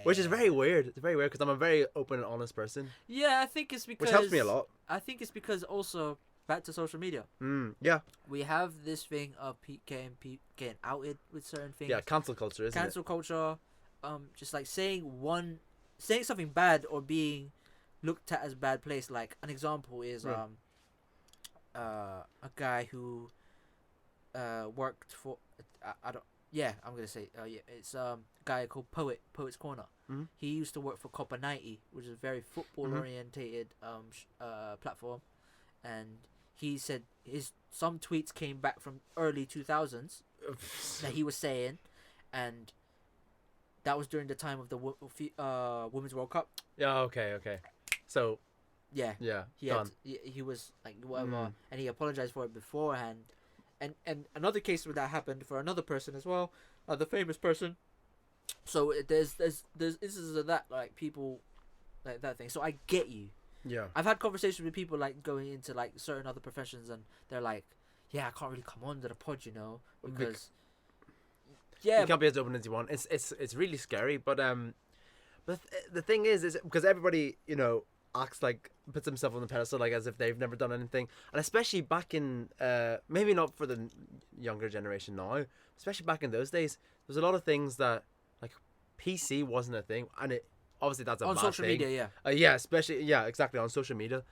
Which is very weird. It's very weird because I'm a very open and honest person. Yeah, I think it's because... Which helps me a lot. I think it's because also, back to social media. Yeah. We have this thing of getting outed with certain things. Yeah, cancel culture, isn't it? Cancel culture. Just like saying something bad or being looked at as a bad place. Like, an example is a guy who worked for... I'm gonna say it's a guy called Poet's Corner. Mm-hmm. He used to work for Copper 90, which is a very football orientated platform, and he said some tweets came back from early 2000s that he was saying, and that was during the time of the Women's World Cup. Yeah. Okay. So. Yeah. Yeah. He was like whatever, and he apologized for it beforehand. And another case where that happened for another person as well, the famous person. So there's instances of that, like people like that thing. So I get you. Yeah. I've had conversations with people like going into like certain other professions, and they're like, yeah, I can't really come on to the pod, because you can't be as open as you want. It's really scary, but the thing is because everybody acts like, puts himself on the pedestal like as if they've never done anything, and especially back in maybe not for the younger generation now, especially back in those days, there's a lot of things that like PC wasn't a thing, and it obviously that's a on bad social thing. media, especially exactly on social media.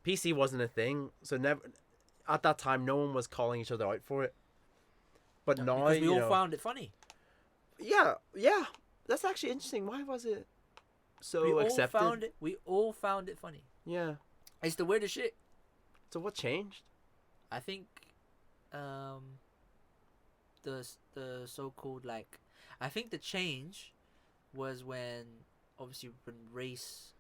PC wasn't a thing, so never at that time no one was calling each other out for it. But now because we all found it funny. Yeah, that's actually interesting. Why was it so accepted? We all found it funny. Yeah, it's the weirdest shit. So what changed? I think, the so-called I think the change was when race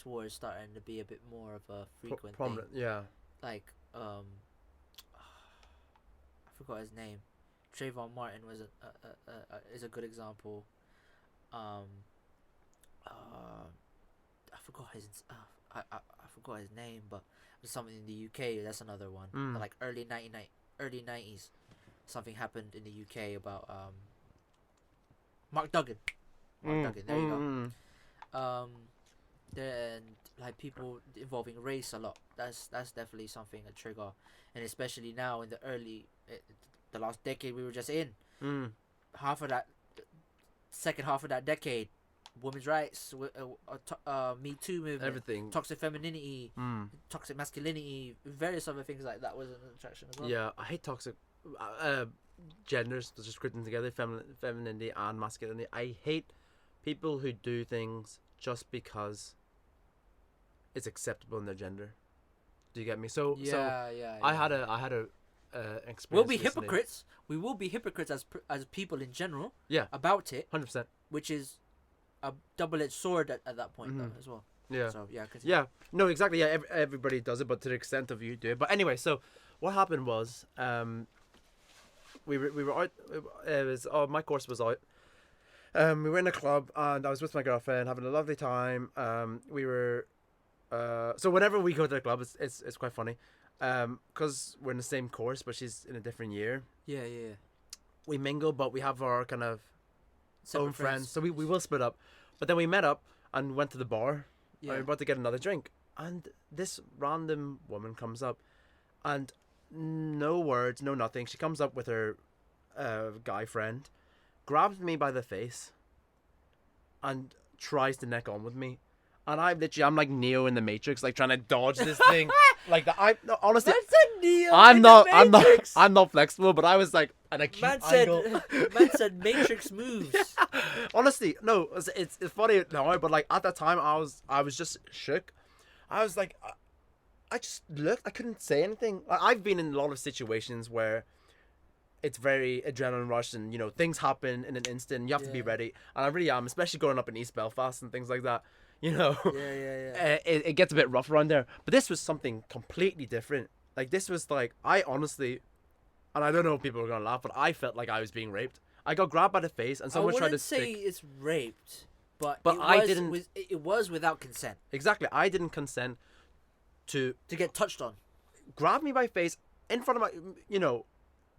wars starting to be a bit more of a frequent prominent thing. Yeah. Like I forgot his name. Trayvon Martin was is a good example. I forgot his name, but it was something in the UK. That's another one. Like early 90s, something happened in the UK about Mark Duggan. There you go. Then like people involving race a lot. That's definitely something, a trigger, and especially now in the last decade we were just in. Second half of that decade, women's rights, Me Too movement, everything, toxic femininity, toxic masculinity, various other things like that was an attraction as well. Yeah, I hate toxic genders just grouping together, femininity and masculinity. I hate people who do things just because it's acceptable in their gender. Do you get me? So I had a experience. We'll be recently. hypocrites. We will be hypocrites as people in general. Yeah. About it. 100%. Which is a double-edged sword at that point though, as well. Yeah. So no, exactly. Yeah, everybody does it, but to the extent of you do it. But anyway, so what happened was, we were out. It was my course was out. We were in a club and I was with my girlfriend having a lovely time. We were, so whenever we go to the club, it's quite funny, because we're in the same course, but she's in a different year. Yeah. We mingle, but we have our kind of Separate own friends, so we will split up. But then we met up and went to the bar. Yeah. And we were about to get another drink, and this random woman comes up, and no words, no nothing. She comes up with her guy friend, grabs me by the face, and tries to neck on with me. And I'm like Neo in the Matrix, like trying to dodge this thing. Like that. Honestly, I'm not flexible, but I was like an acute angle. Man said Matrix moves. Honestly, no, it's funny now, but like at that time, I was just shook. I was like, I just looked. I couldn't say anything. I've been in a lot of situations where it's very adrenaline rush, and things happen in an instant. You have to be ready, and I really am, especially growing up in East Belfast and things like that. It gets a bit rough around there. But this was something completely different. Like this was like, I honestly, and I don't know if people are gonna laugh, but I felt like I was being raped. I got grabbed by the face, and someone tried to stick. I wouldn't say it's raped, but it was without consent. Exactly, I didn't consent to get touched on. Grab me by face in front of my,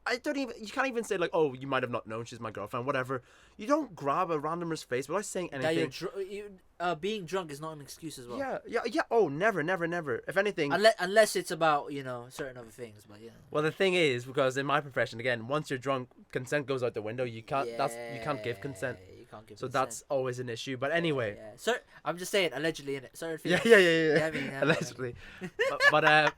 I don't even. You can't even say like, oh, you might have not known she's my girlfriend, whatever. You don't grab a randomer's face without saying anything. Being drunk is not an excuse as well. Yeah. Oh, never. If anything, unless it's about certain other things, but yeah. Well, the thing is, because in my profession, again, once you're drunk, consent goes out the window. You can't. You can't give consent. You can't give. So consent. that's always an issue. But anyway. Yeah. So I'm just saying, allegedly, in it. Sorry. Yeah. I mean, allegedly. but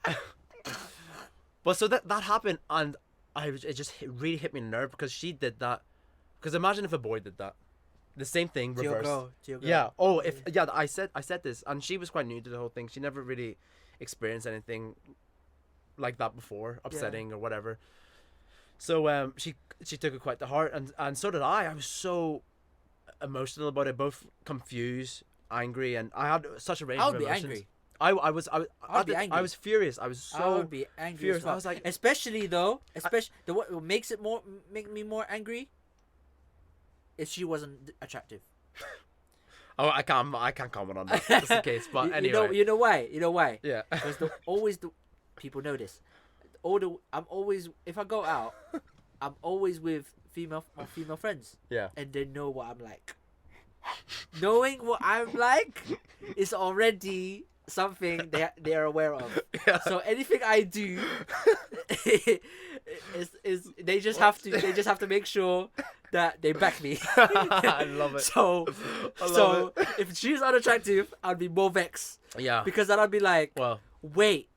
but so that happened, and it just really hit me in the nerve because she did that. Because imagine if a boy did that. The same thing reversed. To your girl. Yeah. Oh, I said this, and she was quite new to the whole thing. She never really experienced anything like that before, upsetting or whatever. So she took it quite to heart, and so did I. I was so emotional about it, both confused, angry, and I had such a range of emotions. Angry. I was be angry. I was furious. I was so I would be angry. furious. I was like, especially what makes it make me more angry. If she wasn't attractive. Oh, I can't comment on that. That's the case. But anyway, you know why? Yeah. Because people know this. I'm always, if I go out, I'm always with my female friends. Yeah. And they know what I'm like. Knowing what I'm like is already something they are aware of. Yeah. So anything I do is they just have to make sure that they back me. I love it. So if she's unattractive, I'd be more vexed. Yeah. Because then I'd be like, well, wait,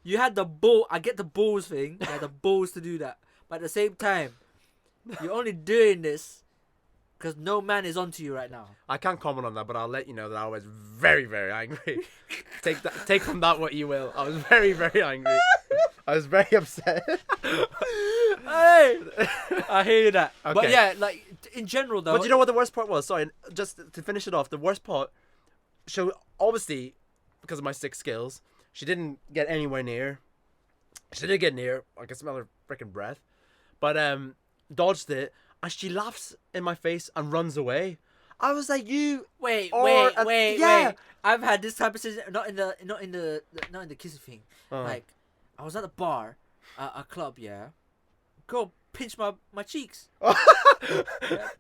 you had the bull. I get the balls thing. You had the balls to do that, but at the same time, you're only doing this because no man is onto you right now. I can't comment on that, but I'll let you know that I was very, very angry. Take from that what you will. I was very, very angry. I was very upset. Hey, I hear that. Okay. But yeah, like in general though. But you know what the worst part was? Sorry, just to finish it off, the worst part. So obviously, because of my 6 skills, she didn't get anywhere near. She did get near. I can smell her freaking breath, but dodged it, and she laughs in my face and runs away. I was like, you wait. I've had this type of situation, not in the kissing thing. Like, I was at a bar, a club, yeah. Girl pinched my cheeks.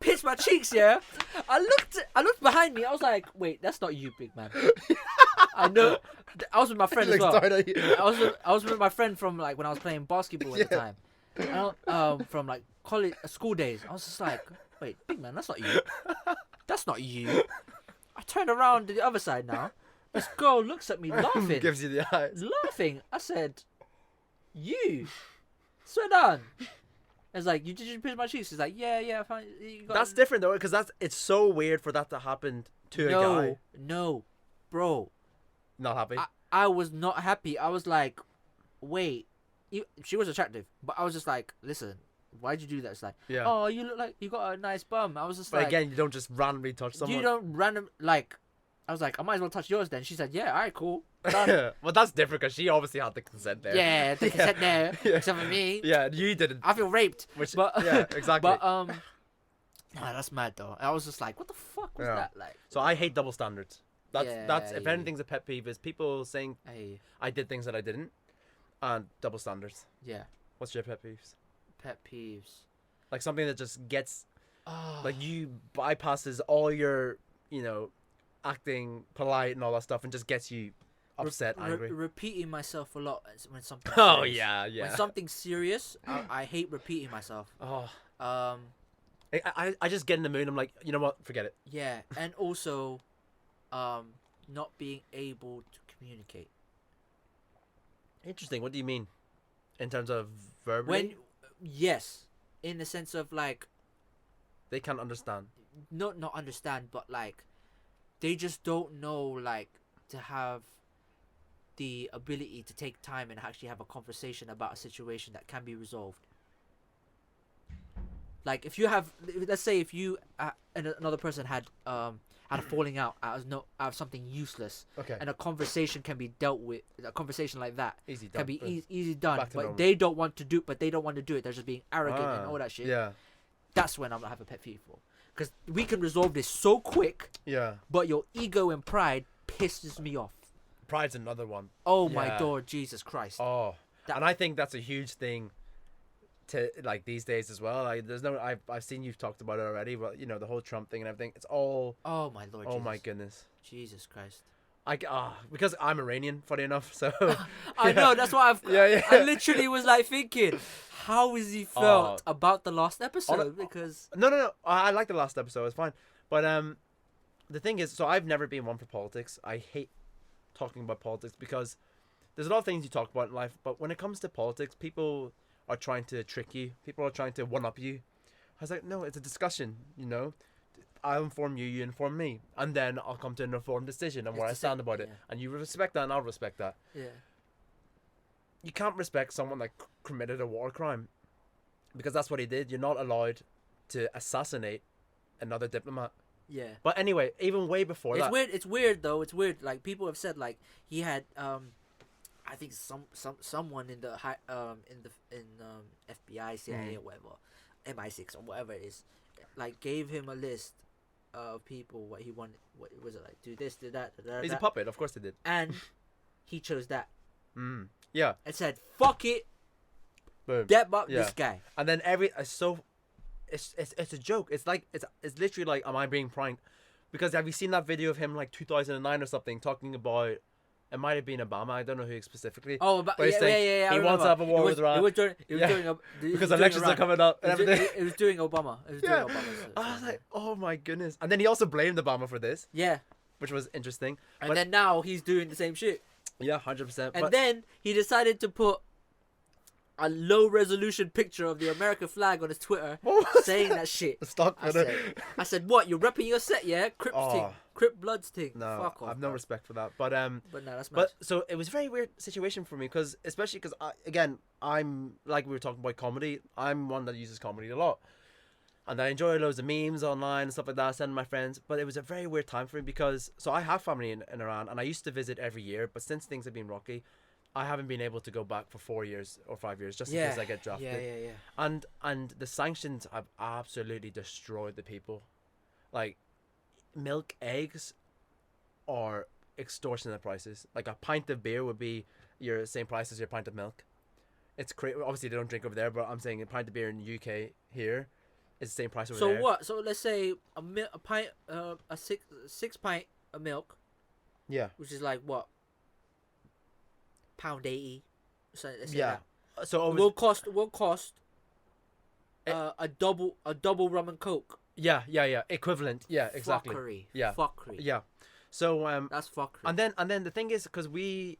Pinched my cheeks, yeah. I looked behind me. I was like, wait, that's not you, big man. I know. I was with my friend as well. I was with my friend from like when I was playing basketball at the time. From like college, school days. I was just like, wait, big man, that's not you. That's not you. I turned around to the other side now. This girl looks at me laughing. Gives you the eyes. Laughing. I said, you. Swear down. It's like, did you pinch my cheeks? It's like, yeah, fine. That's different though, because it's so weird for that to happen to a guy. No, bro. Not happy. I was not happy. I was like, wait. She was attractive, but I was just like, listen, why'd you do that? It's like, oh, you look like you got a nice bum. I was just but like, again, you don't just randomly touch someone. You don't I was like, I might as well touch yours then. She said, yeah, all right, cool. Well, that's different because she obviously had the consent there. Yeah, the consent there, except for me. Yeah, you didn't. I feel raped. Yeah, exactly. But nah, that's mad though. I was just like, what the fuck was that like? So I hate double standards. That's if anything's a pet peeve is people saying I did things that I didn't, and double standards. Yeah. What's your pet peeves? Pet peeves. Like something that just gets, like you bypasses all your, acting polite and all that stuff and just gets you upset, angry. Repeating myself a lot when something. Oh serious. yeah. When something's serious, I hate repeating myself. Oh. I just get in the mood. I'm like, you know what? Forget it. Yeah, and also, not being able to communicate. Interesting. What do you mean? In terms of verbally? Yes, in the sense of like, they can't understand. Not understand, but like, they just don't know like to have the ability to take time and actually have a conversation about a situation that can be resolved. Like if you have, let's say if you and another person had a falling out out of something useless, and a conversation can be dealt with. A conversation like that can be easy done, but they don't want to do it. They're just being arrogant and all that shit. Yeah, that's when I'm gonna have a pet peeve for, because we can resolve this so quick. Yeah, but your ego and pride pisses me off. Pride's another one. Oh my God, Jesus Christ. Oh, and I think that's a huge thing to like these days as well. Like there's no I've seen you've talked about it already, but you know the whole Trump thing and everything. It's all Oh my lord. oh Jesus. my goodness. Jesus Christ. Because I'm Iranian, funny enough. So I know that's why I literally was like thinking, how is he felt about the last episode? Because no, I like the last episode. It's fine, but the thing is, so I've never been one for politics. I hate talking about politics because there's a lot of things you talk about in life, but when it comes to politics, people are trying to trick you. People are trying to one up you. I was like, no, it's a discussion. You know, I'll inform you, you inform me, and then I'll come to an informed decision on where I stand about it, and you respect that, and I'll respect that. Yeah. You can't respect someone that committed a war crime, because that's what he did. You're not allowed to assassinate another diplomat. Yeah. But anyway, even way before that, It's weird though. It's weird. Like people have said, like he had I think someone in the FBI, CIA, or whatever, MI6 or whatever it is, like gave him a list of people what he wanted. What was it like? Do this, do that. He's a puppet. Of course they did. And he chose that. Yeah. And said, "Fuck it." Boom. Get up this guy. And then it's a joke. It's like it's literally like, am I being pranked? Because have you seen that video of him like 2009 or something talking about? It might have been Obama. I don't know who specifically. Oh, but yeah. He wants to have a war with Iran. It was during because elections are coming up and everything. It was doing Obama. It was doing Obama. I was like, oh my goodness. And then he also blamed Obama for this. Yeah. Which was interesting. And then now he's doing the same shit. Yeah, 100%. And then he decided to put a low resolution picture of the American flag on his Twitter saying that shit. I said, what? You're repping your set, yeah? Crip Bloods thing. No, fuck off. I've no respect for that. But no, that's mad. But so it was a very weird situation for me especially because I'm like we were talking about comedy. I'm one that uses comedy a lot, and I enjoy loads of memes online and stuff like that. Sending my friends, but it was a very weird time for me because I have family in Iran and I used to visit every year, but since things have been rocky, I haven't been able to go back for 4 years or 5 years just in case I get drafted. Yeah. And the sanctions have absolutely destroyed the people. Like, milk, eggs are extortionate prices. Like a pint of beer would be your same price as your pint of milk. It's crazy. Obviously, they don't drink over there, but I'm saying a pint of beer in the UK here is the same price over there. So what? So let's say a pint, a six pint of milk. Yeah. Which is like what? £1.80. So let's say that. So it will cost a double rum and coke. Yeah. Equivalent. Yeah, exactly. Fuckery. Yeah. Fuckery. Yeah. So that's fuckery. And then the thing is, because we,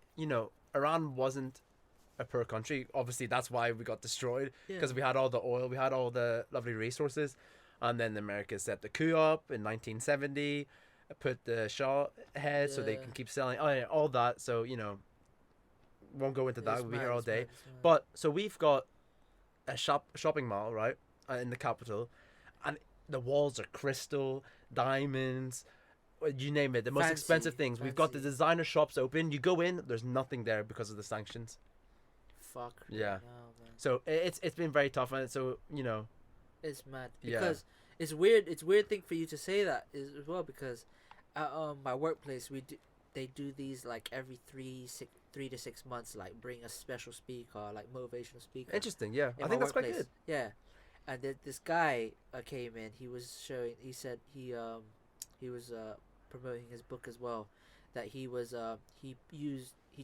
Iran wasn't a poor country. Obviously, that's why we got destroyed, because we had all the oil, we had all the lovely resources, and then America set the coup up in 1970, put the Shah ahead so they can keep selling. Oh yeah, all that. So won't go into that. We'll be here all day. But so we've got a shopping mall, right, in the capital, and the walls are crystal, diamonds, you name it, the most expensive things. We've got the designer shops open. You go in, there's nothing there because of the sanctions. Fuck. Yeah. No, so it's been very tough, and so it's mad because it's weird. It's a weird thing for you to say that as well, because at my workplace they do these like every 3 to 6 months, like bring a special speaker, like motivational speaker. Interesting. Yeah, I think that's quite good. Yeah, and this guy came in. He was showing. He said he was promoting his book as well. That he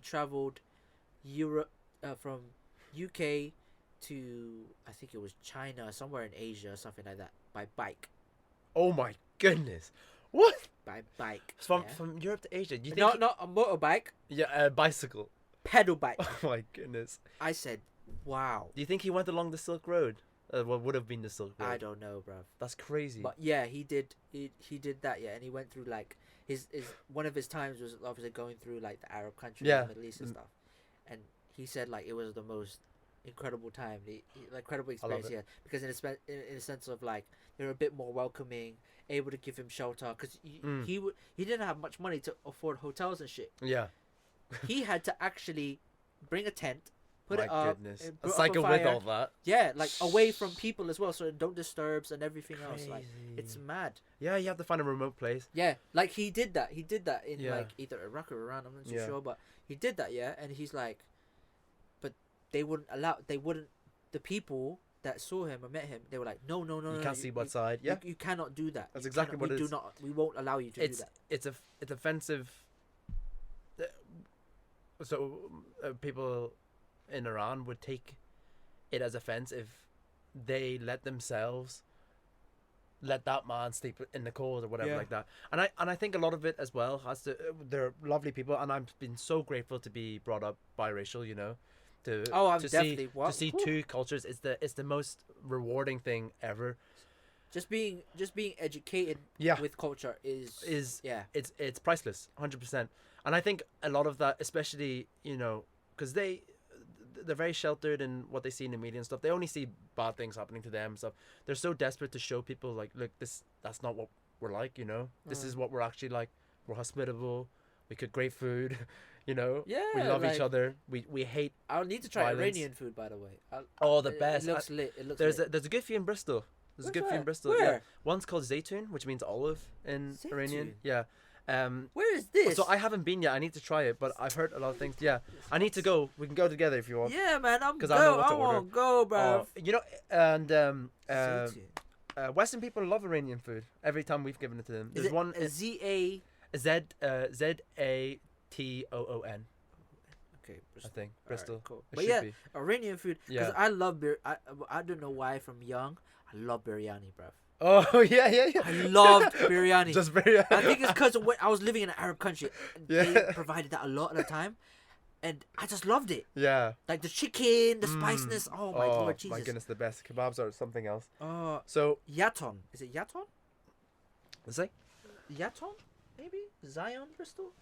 traveled Europe from UK to, I think it was China, somewhere in Asia or something like that, by bike. Oh my goodness. What? By bike. From Europe to Asia. Do you think not a motorbike. Yeah, a bicycle. Pedal bike. Oh my goodness. I said, wow. Do you think he went along the Silk Road? What would have been the Silk Road? I don't know, bruv. That's crazy. But yeah, he did. He did that. Yeah, and he went through like his one of his times was obviously going through like the Arab countries, the Middle East and stuff. And he said like it was the most incredible time, incredible experience. Yeah, because in a sense of like they were a bit more welcoming, able to give him shelter, because he didn't have much money to afford hotels and shit. Yeah, he had to actually bring a tent, put My it up, goodness. A cycle with all that. Yeah, like away from people as well, so it don't disturbs and everything else. Like it's mad. Yeah, you have to find a remote place. Yeah, like he did that. He did that in like either Iraq or Iran. I'm not too sure, but he did that. Yeah, and he's like, but they wouldn't. The people that saw him or met him, they were like, no, You can't see what side. Yeah, you cannot do that. That's You exactly cannot- what it we is. do not. We won't allow you to do that. It's offensive. So people in Iran would take it as offense if they let that man sleep in the cold or whatever like that. And I think a lot of it as well has to. They're lovely people, and I've been so grateful to be brought up biracial. You know, I'm to definitely see two cultures. It's the most rewarding thing ever. Just being educated with culture is it's priceless, 100%. And I think a lot of that, especially, you know, because they're very sheltered in what they see in the media and stuff. They only see bad things happening to them and stuff. They're so desperate to show people, like, look, that's not what we're like, you know. This is what we're actually like. We're hospital. We cook great food, you know. Yeah, we love each other. We hate. I'll need to try violence. Iranian food, by the way. The best. It looks lit. It looks there's lit. there's a good few in Bristol. There's a good few in Bristol. Where? Yeah. One's called Zaytun, which means olive in Iranian. Zaytun? Yeah. Where is this? So I haven't been yet. I need to try it, but I've heard a lot of things. Yeah, I need to go. We can go together if you want. Yeah, man, I know what to order. won't go, bro. You know, and Western people love Iranian food. Every time we've given it to them, there's one ZATOON. Okay, Bristol. I think Bristol. Right, cool. It But should yeah, be. Iranian food. Because I love I don't know why from young I love biryani, bro. Oh yeah. I loved biryani. Just biryani. I think it's because I was living in an Arab country. And Yeah. They provided that a lot of the time, and I just loved it. Yeah. Like the chicken, the spiciness. Oh my lord, Jesus. My goodness, the best kebabs are something else. Oh, So Yaton. Is it Yaton? let's say Yaton? Maybe Zion, Bristol.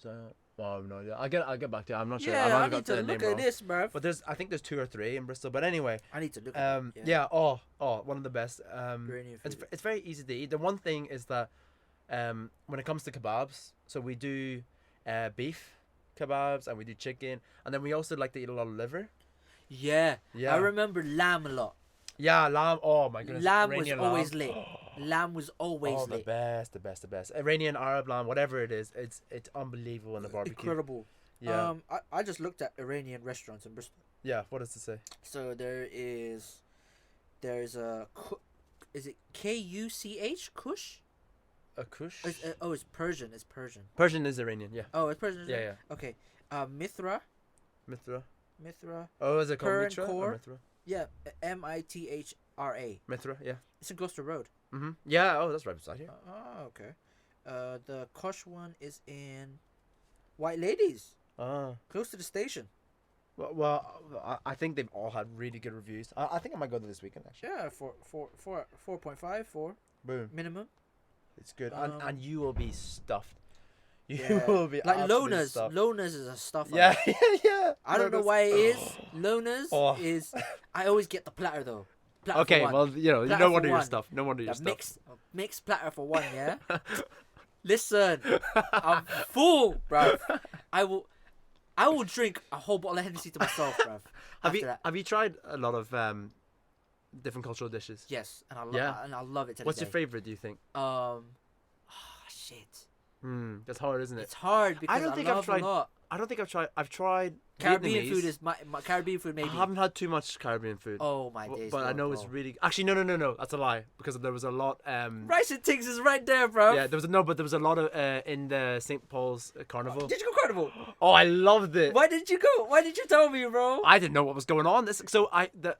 Zion. Oh no, yeah. I'll get back to you. I'm not sure. Yeah, I I need to look at this, bruv. But I think there's 2 or 3 in Bristol. But anyway, I need to look at it. yeah. One of the best. Iranian food. It's very easy to eat. The one thing is that when it comes to kebabs, so we do beef kebabs and we do chicken, and then we also like to eat a lot of liver. Yeah. Yeah. I remember lamb a lot. Yeah, lamb. Oh my goodness. Lamb was Iranian always lamb. lit. Lamb was always lit. the best. Iranian, Arab lamb, whatever it is, it's unbelievable in the barbecue. Incredible. Yeah. I just looked at Iranian restaurants in Bristol. Yeah. What does it say? So there's a is it Kuch? Kush? A kush. It's Persian. It's Persian. Persian is Iranian. Yeah. Oh, it's Persian. Yeah. Okay. Mithra. Mithra. Oh, is it called Pur Mithra? and Or Core. Mithra? Yeah, Mithra. Mithra. Yeah. It's in Gloucester Road. Mhm. Yeah. Oh, that's right beside here. Okay. The Kush one is in White Ladies, close to the station. Well, I think they've all had really good reviews. I think I might go there this weekend actually. Yeah, 4.5 Boom. minimum. It's good, and you will be stuffed. You Yeah. will be Like absolutely Lona's. stuffed. Lona's is a stuff. Yeah, yeah. I don't know why it is. Lona's Oh. is. I always get the platter though. Platter Okay, for one. well, you Platter no for wonder your one. stuff. No wonder your The stuff. mixed platter for one. Yeah. Listen, I'm full, bruv. I will drink a whole bottle of Hennessy to myself, bruv. Have you tried a lot of different cultural dishes? Yes, and I love it. What's your favorite? Do you think? Shit. That's hard, isn't it? It's hard because I think love I've tried. a lot. I don't think I've tried. I've tried Caribbean Vietnamese. food is my Caribbean food maybe. I haven't had too much Caribbean food. Oh my days. But I know it's really. Actually, no. That's a lie because there was a lot. Rice and Tiggs is right there, bro. Yeah, there was a lot of in the St. Paul's Carnival. Did you go Carnival? Oh, I loved it. Why did you go? Why did you tell me, bro? I didn't know what was going on.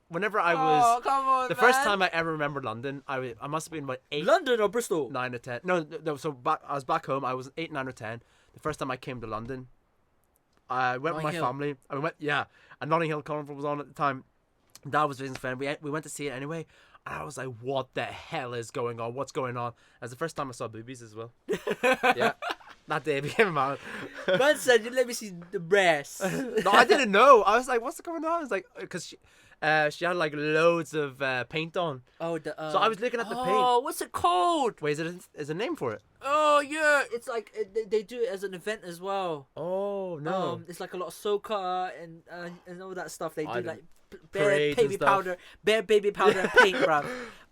Whenever I was Oh, come on, the man. first time I ever remembered London, I must have been about 8, London or Bristol? 9 or 10. No. So I was back home. I was 8, 9 or 10. The first time I came to London, I went with my family. And Notting Hill Carnival was on at the time. Dad was visiting a friend. We went to see it anyway. And I was like, what the hell is going on? What's going on? It was the first time I saw boobies as well. Yeah. That day became a man. Man said, you let me see the breasts. No, I didn't know. I was like, what's going on? It's like, because she had like loads of paint on. Oh, so I was looking at the paint. Oh, what's it called? Wait, is a name for it? Oh, yeah. It's like, they do it as an event as well. Oh, no. It's like a lot of soca and all that stuff. They do like Parades and baby stuff. powder and paint, bruv.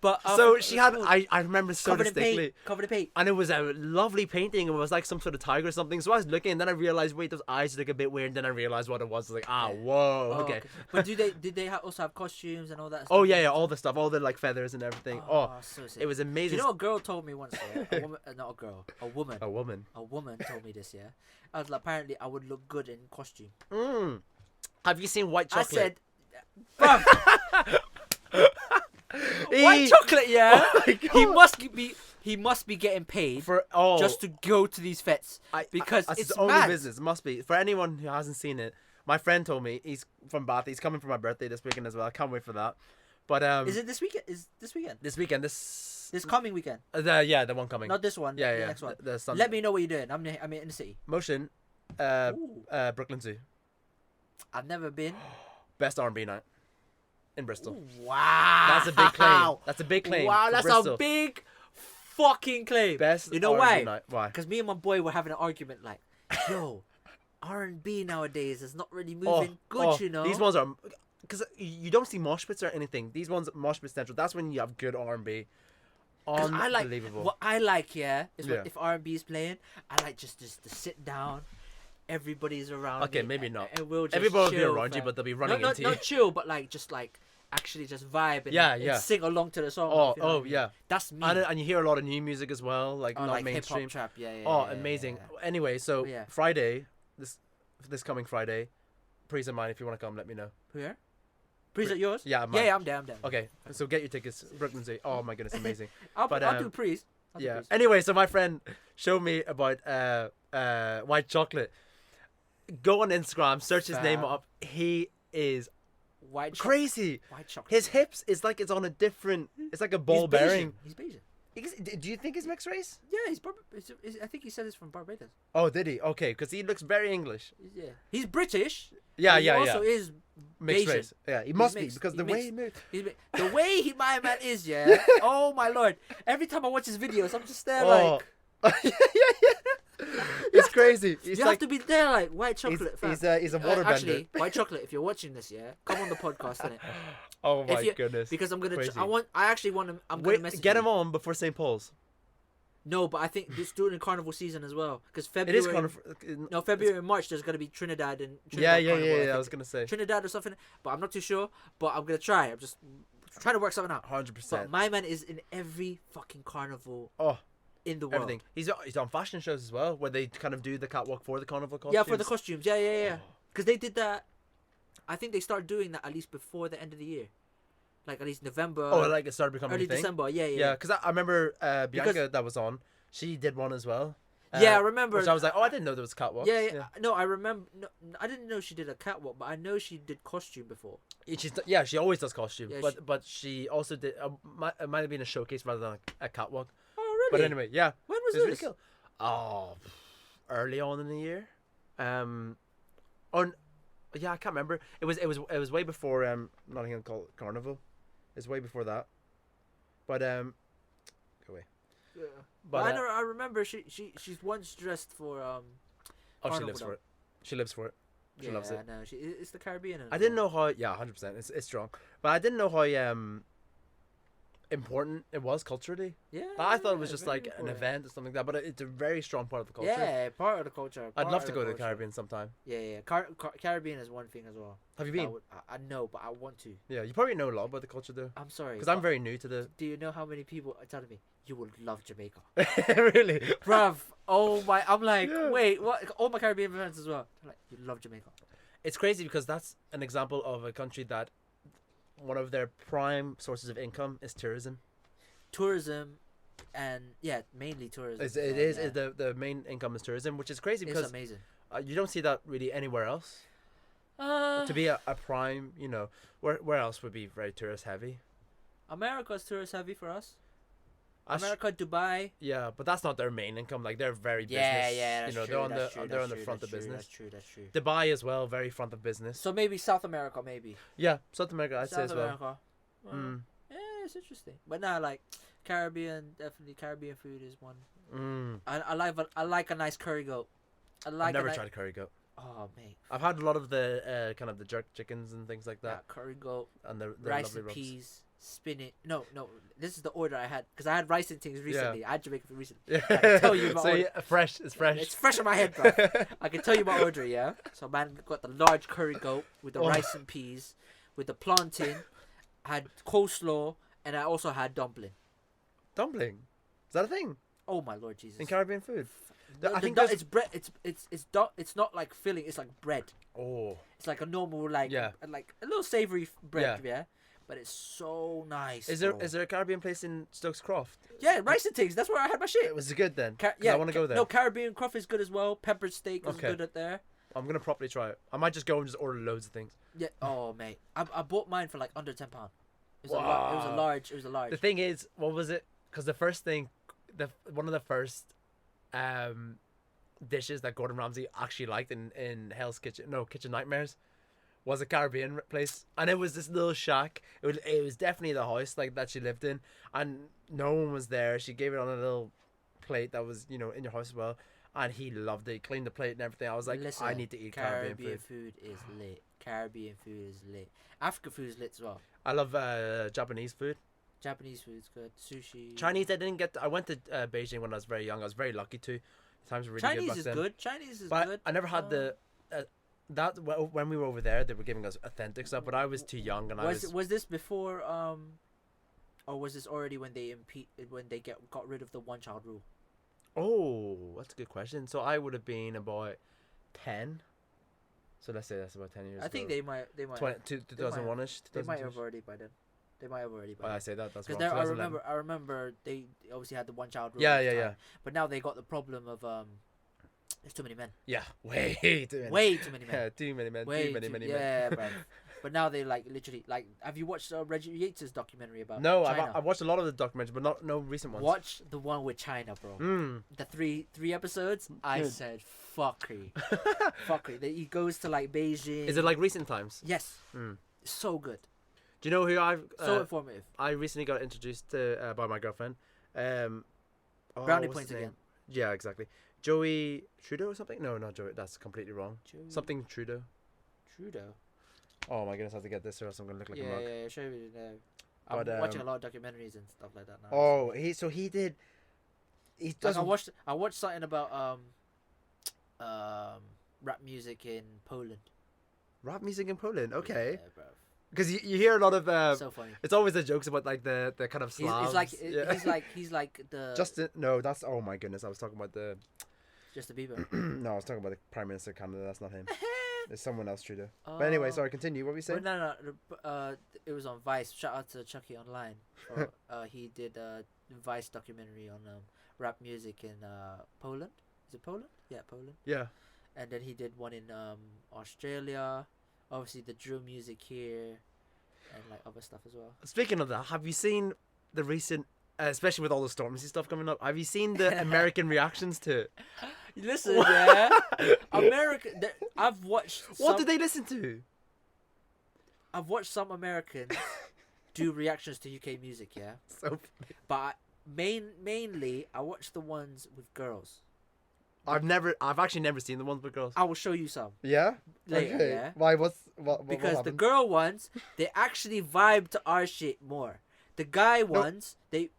But so she had. I remember so covered in distinctly. paint. Covered in paint. And it was a lovely painting. It was like some sort of tiger or something. So I was looking, and then I realized, wait, those eyes look a bit weird. And then I realized what it was. I was like, whoa, Oh, okay. But did they also have costumes and all that? Oh stuff? yeah, all the stuff, all the like feathers and everything. Oh, so sick. it was amazing. You know, a girl told me once. Yeah? A woman, not a girl, a woman. A woman. A woman told me this. Yeah, I was like, apparently I would look good in costume. Have you seen White Chocolate? I said, bruv. White Chocolate, yeah. Oh He must be getting paid for just to go to these fetes because that's it's his only mad. business. It must be. For anyone who hasn't seen it, my friend told me he's from Bath. He's coming for my birthday this weekend as well. I can't wait for that. But is it this weekend? Is this weekend? This weekend. This coming weekend. The one coming. Not this one. Yeah, the next one. The Let me know what you're doing. I'm in the city. Motion. Brooklyn Zoo. I've never been. Best R&B night in Bristol. Wow. That's a big claim. That's a big claim. Wow, that's Bristol. a big fucking claim. Best. You know R&B why? Night. Why? Because me and my boy were having an argument like, yo, R&B nowadays is not really moving good, you know. These ones are, because you don't see mosh pits or anything. These ones, mosh pit central. That's when you have good R&B. Unbelievable. What I like, is when, if R&B is playing, I like just to sit down. Everybody's around. Okay, me, maybe not. And we'll just Everybody will be chill, around you, fam. but they'll be running into you. Not chill, but like just like actually just vibe and sing along to the song. You know what I mean? That's me. And you hear a lot of new music as well, like not like mainstream. hip-hop, trap, Amazing. Yeah. Anyway, so Yeah. Friday, this coming Friday, please in mind if you want to come, let me know. Where? Pre's at yours? Yeah, mine. Yeah, I'm down. Okay, so get your tickets. Brooklyn Zoo. Oh my goodness, amazing. I'll do Pre's. Yeah. Anyway, so my friend showed me about White Chocolate. Go on Instagram, search his name up. He is crazy. White Chocolate. His hips is like it's on a different. It's like a ball bearing. He's Bayesian. Do you think he's mixed race? Yeah, I think he said he's from Barbados. Oh, did he? Okay, because he looks very English. Yeah, he's British. Yeah, He also is mixed Bayesian. race. Yeah, he must be mixed. because He's the way he mixed. moves. The way my man is, yeah. Oh my lord! Every time I watch his videos, I'm just there like. yeah. It's crazy. You have to be there like White Chocolate. He's a waterbender. Actually, White Chocolate. If you're watching this, come on the podcast, innit? Oh my goodness! Because I'm gonna. Crazy. I actually want him. I'm gonna message get him him on before St. Paul's. No, but I think it's during carnival season as well. Because February. It is carnival. No, February and March. There's gonna be Trinidad Carnival, Yeah. I was gonna say Trinidad or something, but I'm not too sure. But I'm gonna try. I'm just trying to work something out. 100%. My man is in every fucking carnival. In the world. Everything. He's on fashion shows as well, where they kind of do the catwalk for the carnival costumes. Yeah, for the costumes. Yeah. Because they did that. I think they started doing that at least before the end of the year, like at least November. Oh, like it started becoming early a thing? December. Yeah. Yeah, because I remember Bianca that was on. She did one as well. Yeah, I remember. Which I was like, I didn't know there was catwalks. Yeah. No, I remember. No, I didn't know she did a catwalk, but I know she did costume before. She always does costume. Yeah, but she also did. It might have been a showcase rather than a catwalk. Oh, really? But anyway, yeah. When was Really this? cool. Oh, early on in the year. I can't remember. It was way before Nottingham Carnival. It's way before that. But go away. Yeah. But I remember she's once dressed for she lives for it. She lives for it. She loves it. No, it's the Caribbean. I didn't know how. Yeah, 100%. It's strong. But I didn't know how important it was culturally. Yeah. I thought it was just very like important. an event or something like that. But it's a very strong part of the culture. Yeah, part of the culture. I'd love to go to the Caribbean sometime. Yeah. Caribbean is one thing as well. Have you been? I know, but I want to. Yeah, you probably know a lot about the culture though. I'm sorry. Because I'm very new to the. Do you know how many people are telling me you would love Jamaica? Really? Bruv, oh my! I'm like, wait, what? All my Caribbean friends as well. I'm like, you love Jamaica. It's crazy because that's an example of a country that one of their prime sources of income is tourism. Tourism, and mainly tourism. The main income is tourism, which is crazy because it's amazing. You don't see that really anywhere else. To be a prime, where else would be very tourist heavy? America's tourist heavy for us. America, Dubai. Yeah, but that's not their main income. Like they're very business. Yeah, that's true. They're on the front of business. That's true. Dubai as well, very front of business. So maybe South America, maybe. Yeah, South America, I'd say as well. America. Yeah, it's interesting. But now, like Caribbean, definitely Caribbean food is one. I like a nice curry goat. I've never tried curry goat. Oh mate, I've had a lot of the kind of the jerk chickens and things like that. Yeah, curry goat and the rice lovely and rubs. peas, spinach. No. This is the order I had because I had rice and things recently. I had Jamaican food recently. Yeah. I can tell you my So order. fresh. It's fresh. It's fresh in my head, bro. I can tell you my order, yeah. So man got the large curry goat with the rice and peas, with the plantain. I had coleslaw, and I also had dumpling. Dumpling? Is that a thing Oh my Lord Jesus! in Caribbean food? I think it's bread. It's not like filling. It's like bread. Oh. It's like a normal like like a little savory bread, yeah. But it's so nice. Is there a Caribbean place in Stokes Croft? Yeah, rice and things. That's where I had my shit. Was it good then? Yeah, I want to go there. No, Caribbean Croft is good as well. Peppered steak is good at there. I'm gonna properly try it. I might just go and just order loads of things. Yeah. Oh mate, I bought mine for like under £10. It was a large. The thing is, what was it? Because the first thing, one of the first dishes that Gordon Ramsay actually liked in Hell's Kitchen, Kitchen Nightmares, was a Caribbean place, and it was this little shack. It was definitely the house like that she lived in, and no one was there. She gave it on a little plate that was in your house as well, and he loved it. Cleaned the plate and everything. I was like, listen, I need to eat Caribbean food is lit. Caribbean food is lit. African food is lit as well. I love Japanese food. Japanese food is good. Sushi. Chinese, I didn't get. I went to Beijing when I was very young. I was very lucky to. Times were really Chinese good back then. Chinese is But good. I never had the. When we were over there, they were giving us authentic stuff, but I was too young, and was this before or was this already when they got rid of the one child rule? Oh, that's a good question. So I would have been about 10. So let's say that's about 10 years ago. I think they might 2001ish. They might have already by then. I say that's wrong. Because I remember they obviously had the one child rule. Yeah. But now they got the problem of there's too many men. Yeah, way too many. Way too many men. Yeah, too many men. Way too many men. Yeah, bro. But now they literally have you watched Reggie Yates' documentary about No, China? I've watched a lot of the documentaries, but no recent ones. Watch the one with China, bro. The three episodes. I said fuckery. He goes to Beijing. Is it like recent times? Yes. So good. Do you know who I've so informative? I recently got introduced to by my girlfriend. Brownie points again. Yeah, exactly. Joey Trudeau or something? No, not Joey. That's completely wrong. Something Trudeau. Oh my goodness, I have to get this or else I'm gonna look like a mug. Yeah, show me now. I'm watching a lot of documentaries and stuff like that now. Oh, he did. He does. I watched something about rap music in Poland. Rap music in Poland, okay. Yeah, bro. Because you hear a lot of so funny. It's always the jokes about the kind of Slavs. He's like the Justin. No, that's oh my goodness. I was talking about the Justin Bieber. No, I was talking about the Prime Minister of Canada. That's not him. There's someone else, Trudeau. But anyway, sorry. Continue. What were you saying? No. It was on Vice. Shout out to Chucky Online. He did a Vice documentary on rap music in Poland. Is it Poland? Yeah, Poland. Yeah. And then he did one in Australia. Obviously, the drill music here, and other stuff as well. Speaking of that, have you seen the recent, especially with all the Stormzy stuff coming up? Have you seen the American reactions to it? Listen, yeah, I've watched. What did they listen to? I've watched some Americans do reactions to UK music, yeah. So funny. But mainly, I watch the ones with girls. I've actually never seen the ones with girls. I will show you some. Yeah. Later, okay. Yeah. Why? What because happened? the girl ones, they actually vibe to our shit more. The guy ones, the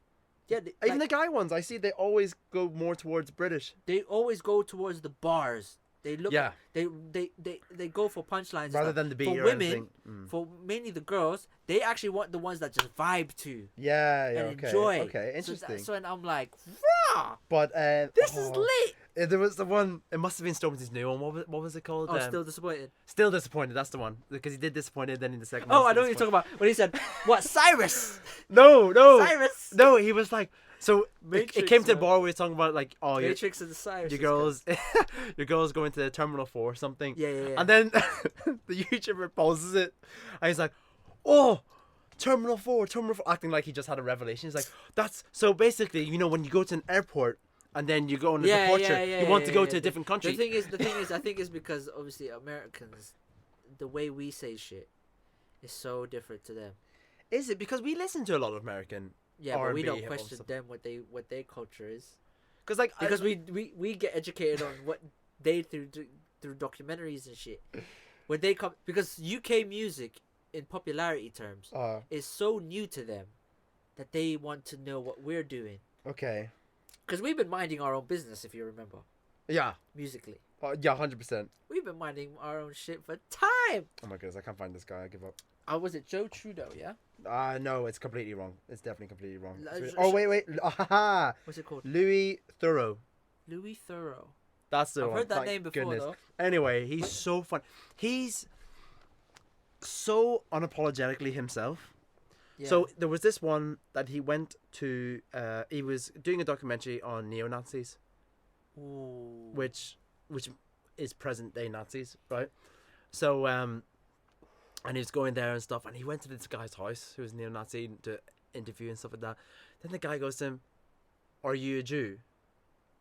guy ones, I see they always go more towards British. They always go towards the bars. They look. Yeah. They go for punchlines rather than the beat. For women, for mainly the girls, they actually want the ones that just vibe to. Yeah. And okay. enjoy. Okay. Interesting. So and I'm like, rah! But this is lit. There was the one. It must have been Stormzy's new one. What was it called? Oh, Still Disappointed. Still Disappointed. That's the one because he did Disappointed. Then in the second. Oh, I know what you're talking about. When he said, "What Cyrus?" No. Cyrus. No, he was like. So Matrix, it came to the bar. We were talking about Matrix and the Cyrus. Your girls going to Terminal 4 or something. Yeah. And then the YouTuber pauses it, and he's like, "Oh, Terminal 4, acting like he just had a revelation. He's like, "That's so basically, when you go to an airport." And then you go on a departure. You want to go to a different country. The thing is, I think it's because obviously Americans, the way we say shit, is so different to them. Is it because we listen to a lot of American? Yeah, but we don't question them what their culture is. Because we get educated on what they through documentaries and shit. When they come, because UK music in popularity terms, is so new to them that they want to know what we're doing. Okay. Because we've been minding our own business, if you remember. Yeah. Musically. Yeah, 100%. We've been minding our own shit for time. Oh my goodness, I can't find this guy. I give up. Was it Joe Trudeau? Yeah. No, it's completely wrong. It's definitely completely wrong. Wait. What's it called? Louie Thoreau. Louie Thoreau. That's the I've one. heard that name before, though. Anyway, he's so fun. He's so unapologetically himself. Yeah. So there was this one that he went to. He was doing a documentary on neo-Nazis, which is present day Nazis, right? So and he was going there and stuff, and he went to this guy's house who was neo-Nazi to interview and stuff like that. Then the guy goes to him, "Are you a Jew?"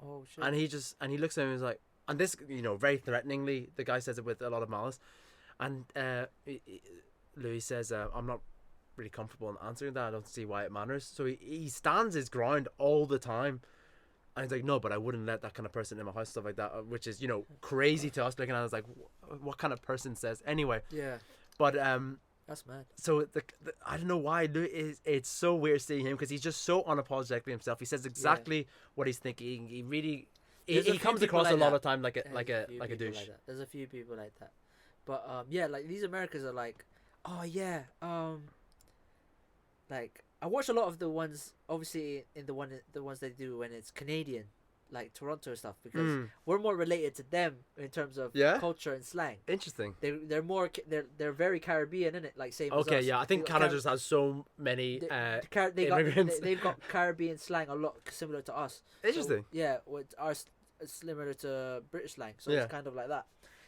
Oh shit! And he looks at him and he's like, and this, very threateningly, the guy says it with a lot of malice, and Louis says, "I'm not really comfortable in answering that. I don't see why it matters." So he stands his ground all the time, and he's like, "No, but I wouldn't let that kind of person in my house," stuff like that, which is crazy to us. Looking at it, like, what kind of person says anyway? Yeah. But that's mad. So I don't know why it's so weird seeing him, because he's just so unapologetically himself. He says exactly what he's thinking. He really he comes across a lot of time like a douche. Like There's a few people like that, but like these Americans are like, oh yeah, like I watch a lot of the ones, obviously in the ones they do when it's Canadian, like Toronto stuff, because we're more related to them in terms of culture and slang. Interesting. They're more they're very Caribbean, isn't it? Like same. Okay, as us. yeah, I think Canada just has so many immigrants. They've got Caribbean slang a lot similar to us. Interesting. So, yeah, with ours similar to British slang, so it's kind of like that.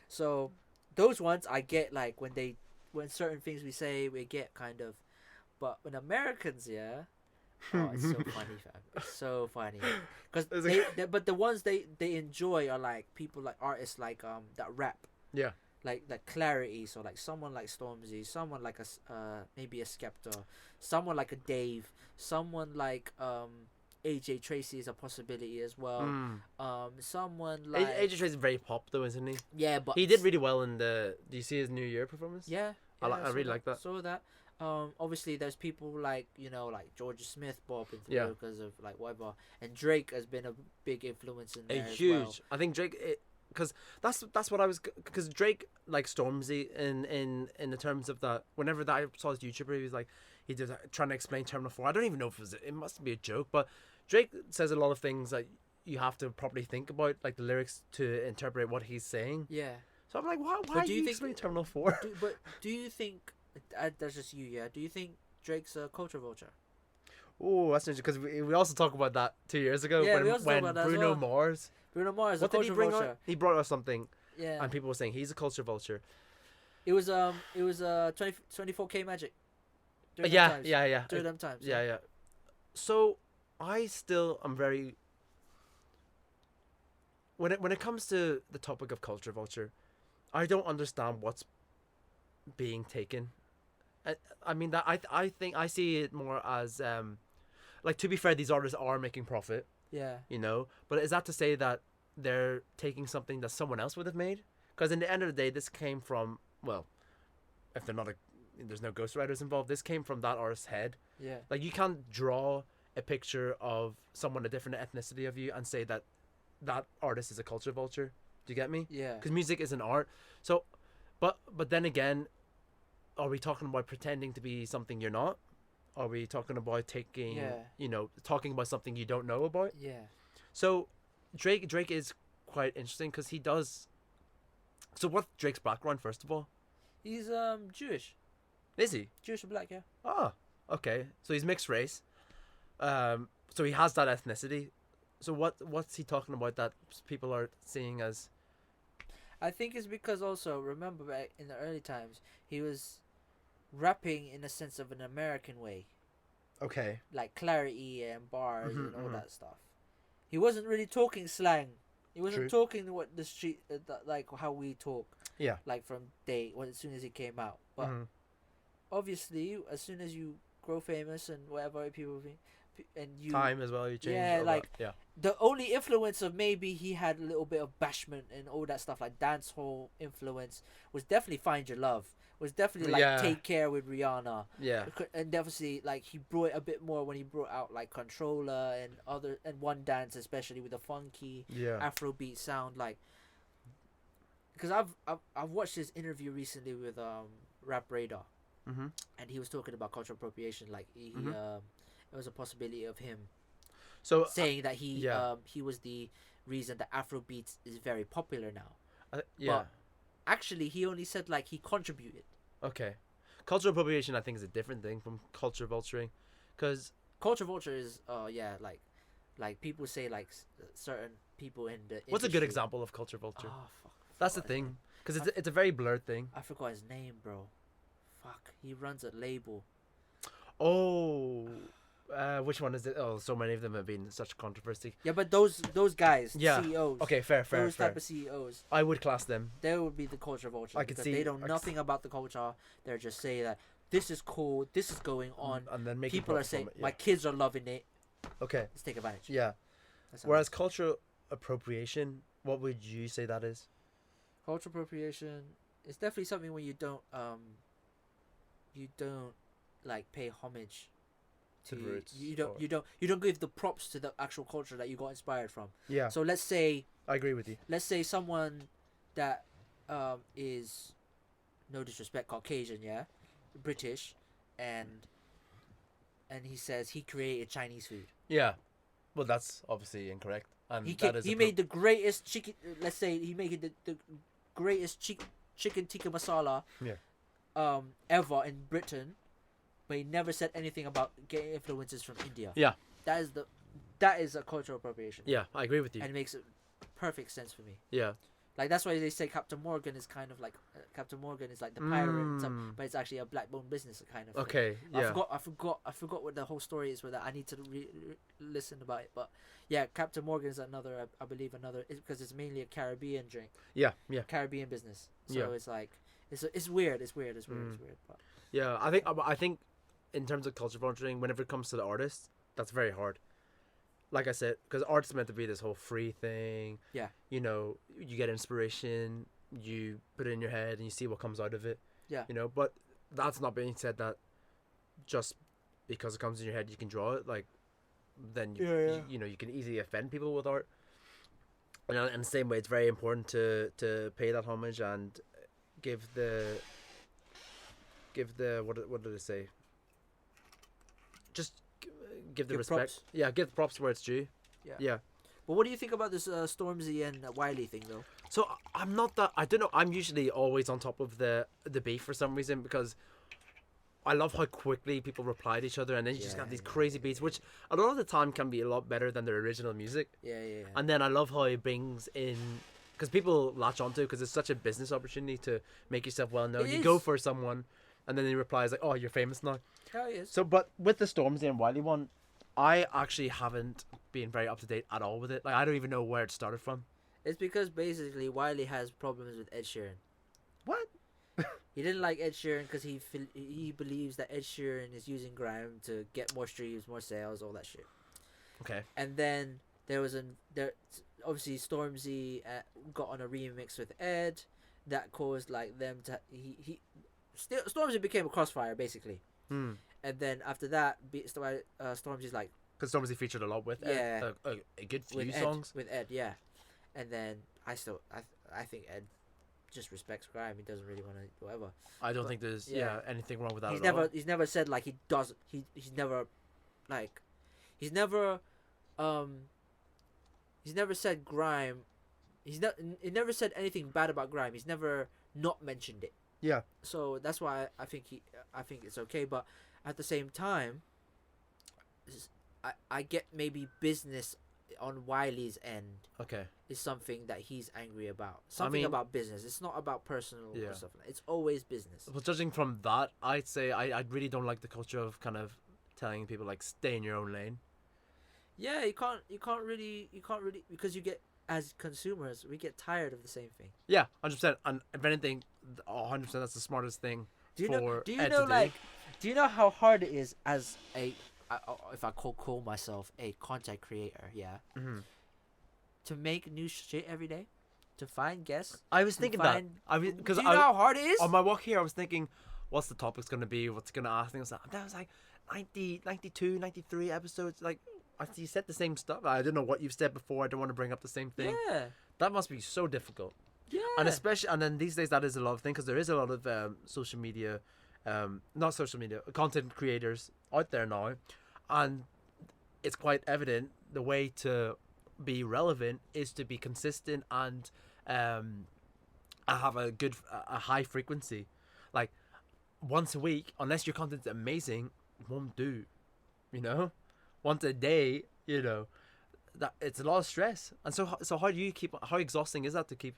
So those ones I get, like when certain things we say we get kind of, but when Americans, oh, it's so funny, fam. It's so funny. Because but the ones they enjoy are like people like artists like that rap. Yeah. Like Clarity, so like someone like Stormzy, someone like maybe a Skepta, someone like a Dave, someone like AJ Tracy is a possibility as well. Someone like AJ Tracy is very pop though, isn't he? Yeah, but he did really well in do you see his New Year performance? Yeah. I really like that. Saw that. Obviously there's people like like Georgia Smith popping through because of like whatever, and Drake has been a big influence in there huge as well. I think Drake, because that's what I was, because Drake, like Stormzy in the terms of that, whenever that I saw his YouTuber, he was like, he did trying to explain Terminal 4. I don't even know if it must be a joke, but Drake says a lot of things that you have to properly think about, like the lyrics, to interpret what he's saying. Yeah. So I'm like, why do you think explain Terminal 4? Do you think that's just you? Yeah. Do you think Drake's a culture vulture? Oh, that's interesting, because we also talked about that 2 years ago when Bruno Mars. Bruno Mars. What did he bring on? He brought us something. Yeah. And people were saying he's a culture vulture. It was 24K Magic. Yeah. During them times. Yeah. So I still am very. When it comes to the topic of culture vulture, I don't understand what's being taken. I mean that I think I see it more as like, to be fair, these artists are making profit. Yeah. But is that to say that they're taking something that someone else would have made? Because in the end of the day, this came from, well, if they're not there's no ghostwriters involved, this came from that artist's head. Yeah. Like, you can't draw a picture of someone a different ethnicity of you and say that artist is a culture vulture. Do you get me? Yeah. Because music is an art. So, but then again, are we talking about pretending to be something you're not? Are we talking about taking, talking about something you don't know about? Yeah. So, Drake is quite interesting because he does. So, what's Drake's background, first of all? He's Jewish. Is he? Jewish and black, yeah. Oh, okay. So he's mixed race. So he has that ethnicity. So what's he talking about that people are seeing as? I think it's because also, remember back in the early times, he was rapping in a sense of an American way. Okay. Like clarity and bars and all that stuff. He wasn't really talking slang. He wasn't talking what the street, like how we talk. Yeah. Like from as soon as he came out. But obviously, as soon as you grow famous and whatever people think, and you Time as well, you change. Yeah, all like that. Yeah. the only influence of maybe he had a little bit of bashment and all that stuff, like dancehall influence, was definitely Find Your Love. Was definitely like Yeah. Take Care with Rihanna. Yeah. And definitely like he brought it a bit more when he brought out like Controller and One Dance, especially with the funky Yeah. Afrobeat sound. Like, because I've watched his interview recently with Rap Radar, Mm-hmm. and he was talking about cultural appropriation. Like he it was a possibility of him So saying that he yeah. he was the reason that Afrobeats is very popular now. yeah. But actually, he only said like he contributed. Okay. Cultural appropriation, I think, is a different thing from culture vulturing, because Culture vulture is like people say like certain people in the what's a good industry- example of culture vulture? Oh fuck! That's the forgot his thing, name. because it's a very blurred thing. I forgot his name, bro. Fuck! He runs a label. Oh, which one is it? Oh, so many of them have been such controversy. Yeah, but those guys, Yeah. CEOs. Okay, fair. Those type of CEOs, I would class them. they would be the culture vultures. I could because see- they know I could nothing about the culture. They're just saying that this is cool, this is going on. And then making People are profit from saying it, my kids are loving it. Okay. Let's take advantage. Yeah. That's how Whereas cultural appropriation, what would you say that is? cultural appropriation is definitely something when you don't like pay homage To to the roots, you don't or- you don't give the props to the actual culture that you got inspired from. Yeah, So let's say I agree with you. someone that is, no disrespect, Caucasian, yeah, British, and he says he created Chinese food. Yeah. Well, that's obviously incorrect. And He made the greatest chicken. Let's say he made the greatest chicken tikka masala. Yeah. Ever in Britain, but he never said anything about getting influences from India. Yeah. That is a cultural appropriation. Yeah, I agree with you. And it makes perfect sense for me. Yeah. Like that's why they say Captain Morgan is kind of like Captain Morgan is like the pirate, and stuff, Mm. but it's actually a black-bone business kind of thing. Okay. Yeah. I forgot what the whole story is with that. I need to listen about it. But yeah, Captain Morgan is another, I believe because it's mainly a Caribbean drink, Yeah. Yeah. Caribbean business. So Yeah. it's like it's weird. It's weird. But Yeah. I think, in terms of culture vulturing, whenever it comes to the artist, that's very hard. Like I said, because art's meant to be this whole free thing. Yeah. You know, you get inspiration, you put it in your head, and you see what comes out of it. Yeah. You know, but that's not being said that just because it comes in your head you can draw it. Like, then you know you can easily offend people with art. And in the same way, it's very important to pay that homage and give the what did it say? Just give the Give respect. props. Yeah, give props where it's due. Yeah. Yeah. But what do you think about this Stormzy and Wiley thing though? So I'm not that. I don't know. I'm usually always on top of the beef for some reason because I love how quickly people reply to each other, and then you just got these crazy beats, which a lot of the time can be a lot better than their original music. Yeah. And then I love how it brings in, because people latch onto it because it's such a business opportunity to make yourself well known. It You is. go for someone, and then they reply like, "Oh, you're famous now." Hell yes. So, but with the Stormzy and Wiley one, I actually haven't been very up to date at all with it. Like, I don't even know where it started from. It's because basically Wiley has problems with Ed Sheeran. What? He didn't like Ed Sheeran because he believes that Ed Sheeran is using grime to get more streams, more sales, all that shit. Okay. And then there obviously Stormzy got on a remix with Ed that caused like them to Stormzy became a crossfire basically. And then after that, Stormzy's like, Because Stormzy featured a lot with Yeah. Ed, a good few with songs. Ed, with Ed, yeah. And then I think Ed just respects grime. He doesn't really want to whatever. I don't But- think there's yeah. anything wrong with that He's at all. never said like he does. He's never said grime. He never said anything bad about grime. He's never not mentioned it. Yeah. So that's why I think it's okay. But at the same time, I get maybe business on Wiley's end Okay. is something that he's angry about. Something mean- about business. It's not about personal Yeah. or stuff. It's always business. Well, judging from that, I'd say I really don't like the culture of kind of telling people like stay in your own lane. Yeah, you can't really because you get, as consumers, we get tired of the same thing. Yeah, 100%. And if anything, 100% that's the smartest thing Do you for know? Do you Ed know to do. like? Do you know how hard it is as a if I call myself a content creator, yeah, to make new shit every day, to find guests. I was thinking that. Do you know how hard it is? On my walk here, I was thinking, what's the topic's going to be? What's going to ask? Things like that. I was like, 90, 92, 93 episodes. Like, you said the same stuff. I don't know what you've said before. I don't want to bring up the same thing. Yeah. That must be so difficult. Yeah. And then these days that is a lot of thing because there is a lot of social media, not social media, content creators out there now, and it's quite evident the way to be relevant is to be consistent and have a high frequency, like once a week. Unless your content's amazing, won't do, once a day, that it's a lot of stress. And so how exhausting is that to keep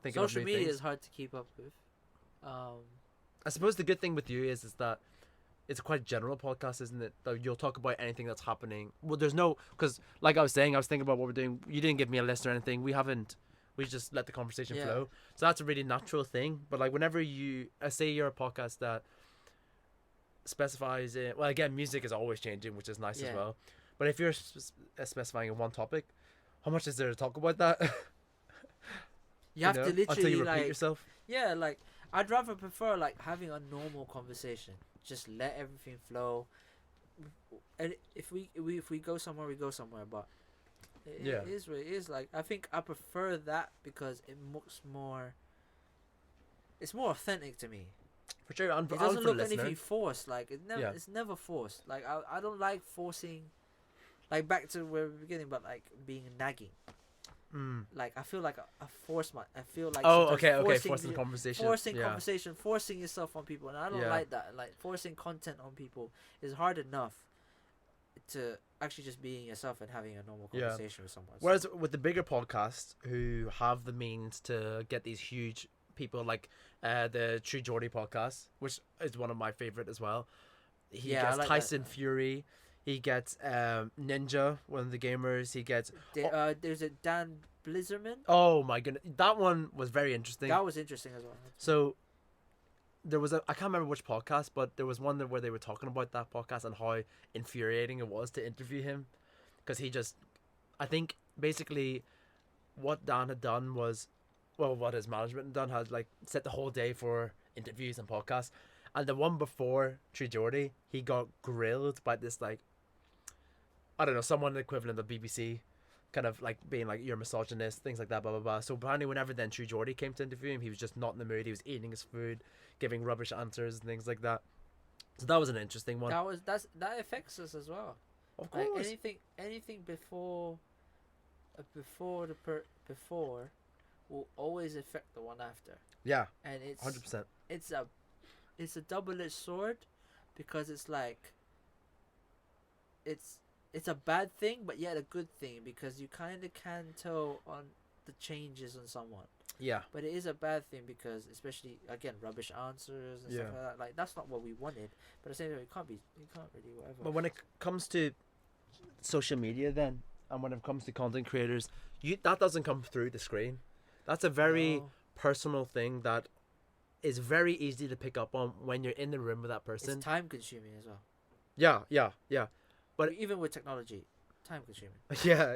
thinking of new social media things? is hard to keep up with. I suppose the good thing with you is that it's a quite general podcast, isn't it? That you'll talk about anything that's happening. Well, because like I was saying, I was thinking about what we're doing. You didn't give me a list or anything. We just let the conversation flow. So that's a really natural thing. But like whenever say you're a podcast that specifies it, well, again, music is always changing, which is nice as well. But if you're specifying in one topic, how much is there to talk about that? You have to literally until you repeat yourself. Yeah, like I'd rather prefer like having a normal conversation. Just let everything flow. And if we go somewhere, we go somewhere. But it is what it is. Like I think I prefer that because it looks more. It's more authentic to me. For sure, it doesn't look anything forced. Like it's never forced. Like I don't like forcing. Like back to where we're beginning, but like being nagging. Like I feel like I force I feel like forcing conversation, conversation, forcing yourself on people, and I don't like that. Like forcing content on people is hard enough to actually just being yourself and having a normal conversation with someone. Whereas with the bigger podcasts who have the means to get these huge people, like the True Geordie podcast, which is one of my favorite as well. He gets like Tyson Fury. He gets Ninja, one of the gamers. He gets... there's a Dan Blizzerman. Oh my goodness. That one was very interesting. That was interesting as well. So, there was I can't remember which podcast, but there was one where they were talking about that podcast and how infuriating it was to interview him. Because I think, basically, what Dan had done was... Well, what his management had done had, like, set the whole day for interviews and podcasts. And the one before True Geordie, he got grilled by this, like... I don't know, someone equivalent of BBC, kind of like being like, you're a misogynist, things like that, blah, blah, blah. So apparently whenever then True Geordie came to interview him, he was just not in the mood. He was eating his food, giving rubbish answers and things like that. So that was an interesting one. That affects us as well. Of course. Like anything before will always affect the one after. Yeah. And it's 100%. It's a double-edged sword because it's like it's a bad thing, but yet a good thing because you kind of can tell on the changes on someone. Yeah. But it is a bad thing because, especially again, rubbish answers and stuff like that. Like that's not what we wanted. But at the same time, you can't really whatever. But when it comes to social media, then, and when it comes to content creators, that doesn't come through the screen. That's a very personal thing that is very easy to pick up on when you're in the room with that person. It's time consuming as well. Yeah. But even with technology, time consuming. Yeah.